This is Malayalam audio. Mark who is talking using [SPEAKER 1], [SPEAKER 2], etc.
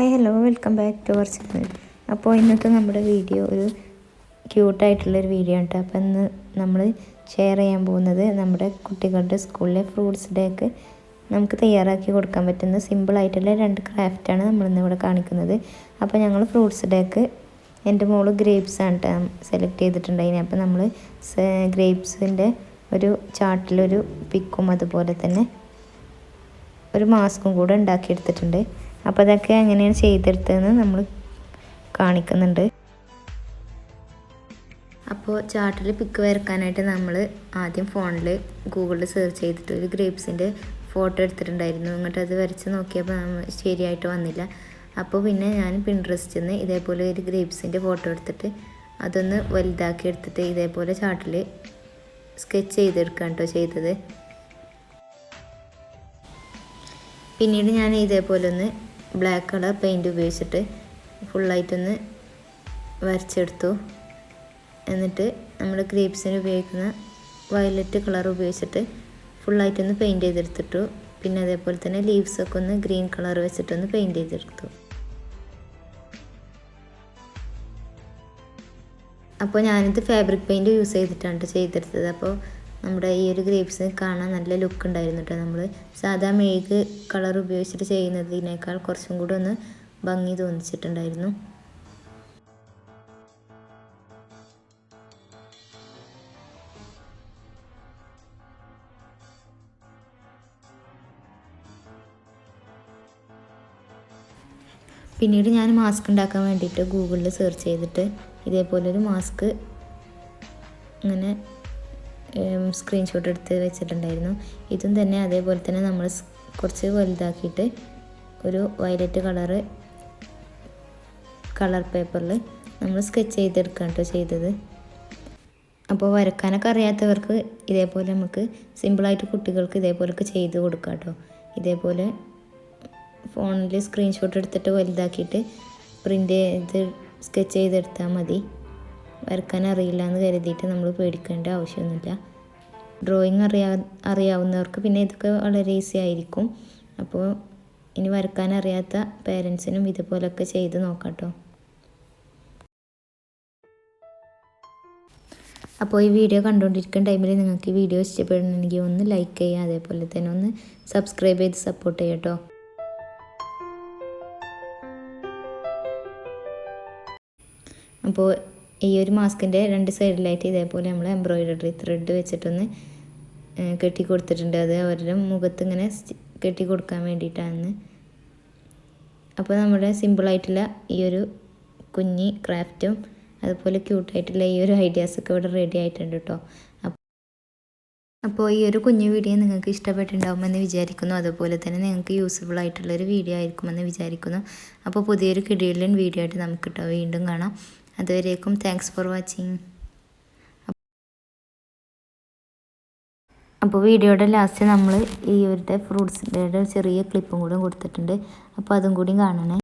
[SPEAKER 1] Hi hello welcome back to our channel. അപ്പോൾ ഇന്നത്തെ നമ്മുടെ വീഡിയോ ഒരു ക്യൂട്ടായിട്ടുള്ളൊരു വീഡിയോ ഉണ്ട്. അപ്പോൾ ഇന്ന് നമ്മൾ ഷെയർ ചെയ്യാൻ പോകുന്നത് നമ്മുടെ കുട്ടികളുടെ സ്കൂളിലെ ഫ്രൂട്ട്സ് ഡേക്ക് നമുക്ക് തയ്യാറാക്കി കൊടുക്കാൻ പറ്റുന്ന സിമ്പിളായിട്ടുള്ള 2 ക്രാഫ്റ്റാണ് നമ്മളിന്നിവിടെ കാണിക്കുന്നത്. അപ്പോൾ ഞങ്ങൾ ഫ്രൂട്ട്സ് ഡേക്ക് എൻ്റെ മോള് ഗ്രേപ്സ് ആണ് സെലക്ട് ചെയ്തിട്ടുണ്ടായിന്. അപ്പോൾ നമ്മൾ ഗ്രേപ്സിൻ്റെ ഒരു ചാർട്ടിലൊരു പിക്കും അതുപോലെ തന്നെ ഒരു മാസ്കും കൂടെ ഉണ്ടാക്കിയെടുത്തിട്ടുണ്ട്. അപ്പോൾ അതൊക്കെ എങ്ങനെയാണ് ചെയ്തെടുത്തതെന്ന് നമ്മൾ കാണിക്കുന്നുണ്ട്. അപ്പോൾ ചാർട്ടിൽ പിക്ക് വരക്കാനായിട്ട് നമ്മൾ ആദ്യം ഫോണിൽ ഗൂഗിളിൽ സെർച്ച് ചെയ്തിട്ട് ഒരു ഗ്രേപ്സിൻ്റെ ഫോട്ടോ എടുത്തിട്ടുണ്ടായിരുന്നു. എന്നിട്ട് അത് വരച്ച് നോക്കിയപ്പോൾ ശരിയായിട്ട് വന്നില്ല. അപ്പോൾ പിന്നെ ഞാൻ പിൻട്രസ്റ്റിൽ നിന്ന് ഇതേപോലെ ഒരു ഗ്രേപ്സിൻ്റെ ഫോട്ടോ എടുത്തിട്ട് അതൊന്ന് വലുതാക്കി എടുത്തിട്ട് ഇതേപോലെ ചാർട്ടിൽ സ്കെച്ച് ചെയ്തെടുക്കുകയാണ് കേട്ടോ ചെയ്തത്. പിന്നീട് ഞാൻ ഇതേപോലെ ഒന്ന് ബ്ലാക്ക് കളർ പെയിൻറ്റ് ഉപയോഗിച്ചിട്ട് ഫുള്ളായിട്ടൊന്ന് വരച്ചെടുത്തു. എന്നിട്ട് നമ്മൾ ഗ്രേപ്സിന് ഉപയോഗിക്കുന്ന വയലറ്റ് കളർ ഉപയോഗിച്ചിട്ട് ഫുള്ളായിട്ടൊന്ന് പെയിൻറ്റ് ചെയ്തെടുത്തിട്ടു. പിന്നെ അതേപോലെ തന്നെ ലീവ്സൊക്കെ ഒന്ന് ഗ്രീൻ കളർ വെച്ചിട്ടൊന്ന് പെയിൻറ്റ് ചെയ്തെടുത്തു. അപ്പോൾ ഞാനിത് ഫാബ്രിക് പെയിൻറ്റ് യൂസ് ചെയ്തിട്ടാണ് ചെയ്തെടുത്തത്. അപ്പോൾ നമ്മുടെ ഈ ഒരു ഗ്രേപ്സ് കാണാൻ നല്ല ലുക്ക് ഉണ്ടായിരുന്നു കേട്ടോ. നമ്മൾ സാധാ മെഴുക് കളർ ഉപയോഗിച്ചിട്ട് ചെയ്യുന്നതിനേക്കാൾ കുറച്ചും കൂടി ഒന്ന് ഭംഗി തോന്നിച്ചിട്ടുണ്ടായിരുന്നു. പിന്നീട് ഞാൻ മാസ്ക് ഉണ്ടാക്കാൻ വേണ്ടിയിട്ട് ഗൂഗിളിൽ സെർച്ച് ചെയ്തിട്ട് ഇതേപോലൊരു മാസ്ക് ഇങ്ങനെ സ്ക്രീൻഷോട്ട് എടുത്ത് വെച്ചിട്ടുണ്ടായിരുന്നു. ഇതും തന്നെ അതേപോലെ തന്നെ നമ്മൾ കുറച്ച് വലുതാക്കിയിട്ട് ഒരു വയലറ്റ് കളർ പേപ്പറിൽ നമ്മൾ സ്കെച്ച് ചെയ്തെടുക്കുകയാണ് കേട്ടോ ചെയ്തത്. അപ്പോൾ വരക്കാനൊക്കെ അറിയാത്തവർക്ക് ഇതേപോലെ നമുക്ക് സിമ്പിളായിട്ട് കുട്ടികൾക്ക് ഇതേപോലെയൊക്കെ ചെയ്ത് കൊടുക്കാം കേട്ടോ. ഇതേപോലെ ഫോണിൽ സ്ക്രീൻഷോട്ട് എടുത്തിട്ട് വലുതാക്കിയിട്ട് പ്രിൻ്റ് ചെയ്ത് സ്കെച്ച് ചെയ്തെടുത്താൽ മതി. വരക്കാൻ അറിയില്ല എന്ന് കരുതിയിട്ട് നമ്മൾ പേടിക്കേണ്ട ആവശ്യമൊന്നുമില്ല. ഡ്രോയിങ് അറിയാവുന്നവർക്ക് പിന്നെ ഇതൊക്കെ വളരെ ഈസി ആയിരിക്കും. അപ്പോൾ ഇനി വരക്കാൻ അറിയാത്ത പേരൻസിനും ഇതുപോലൊക്കെ ചെയ്ത് നോക്കാം കേട്ടോ. അപ്പോൾ ഈ വീഡിയോ കണ്ടുകൊണ്ടിരിക്കുന്ന ടൈമിൽ നിങ്ങൾക്ക് ഈ വീഡിയോ ഇഷ്ടപ്പെടുന്നുണ്ടെങ്കിൽ ഒന്ന് ലൈക്ക് ചെയ്യുക, അതേപോലെ തന്നെ ഒന്ന് സബ്സ്ക്രൈബ് ചെയ്ത് സപ്പോർട്ട് ചെയ്യുക കേട്ടോ. അപ്പോൾ ഈ ഒരു മാസ്കിൻ്റെ 2 സൈഡിലായിട്ട് ഇതേപോലെ നമ്മൾ എംബ്രോയിഡറി ത്രെഡ് വെച്ചിട്ടൊന്ന് കെട്ടി കൊടുത്തിട്ടുണ്ട്. അത് അവരുടെ മുഖത്ത് ഇങ്ങനെ കെട്ടി കൊടുക്കാൻ വേണ്ടിയിട്ടാണ്. അപ്പോൾ നമ്മുടെ സിമ്പിളായിട്ടുള്ള ഈ ഒരു കുഞ്ഞി ക്രാഫ്റ്റും അതുപോലെ ക്യൂട്ടായിട്ടുള്ള ഈ ഒരു ഐഡിയാസൊക്കെ ഇവിടെ റെഡി ആയിട്ടുണ്ട് കേട്ടോ. അപ്പോൾ ഈ ഒരു കുഞ്ഞു വീഡിയോ നിങ്ങൾക്ക് ഇഷ്ടപ്പെട്ടിട്ടുണ്ടാകുമെന്ന് വിചാരിക്കുന്നു. അതുപോലെ തന്നെ നിങ്ങൾക്ക് യൂസ്ഫുൾ ആയിട്ടുള്ളൊരു വീഡിയോ ആയിരിക്കുമെന്ന് വിചാരിക്കുന്നു. അപ്പോൾ പുതിയൊരു കിടിലൻ വീഡിയോ ആയിട്ട് നമുക്ക് കേട്ടോ വീണ്ടും കാണാം. അതുവരേക്കും താങ്ക്സ് ഫോർ വാച്ചിങ്. അപ്പോൾ വീഡിയോയുടെ ലാസ്റ്റ് നമ്മൾ ഈ ഒരു ഫ്രൂട്ട്സിൻ്റെ ചെറിയ ക്ലിപ്പും കൂടെ കൊടുത്തിട്ടുണ്ട്. അപ്പോൾ അതും കൂടി കാണണേ.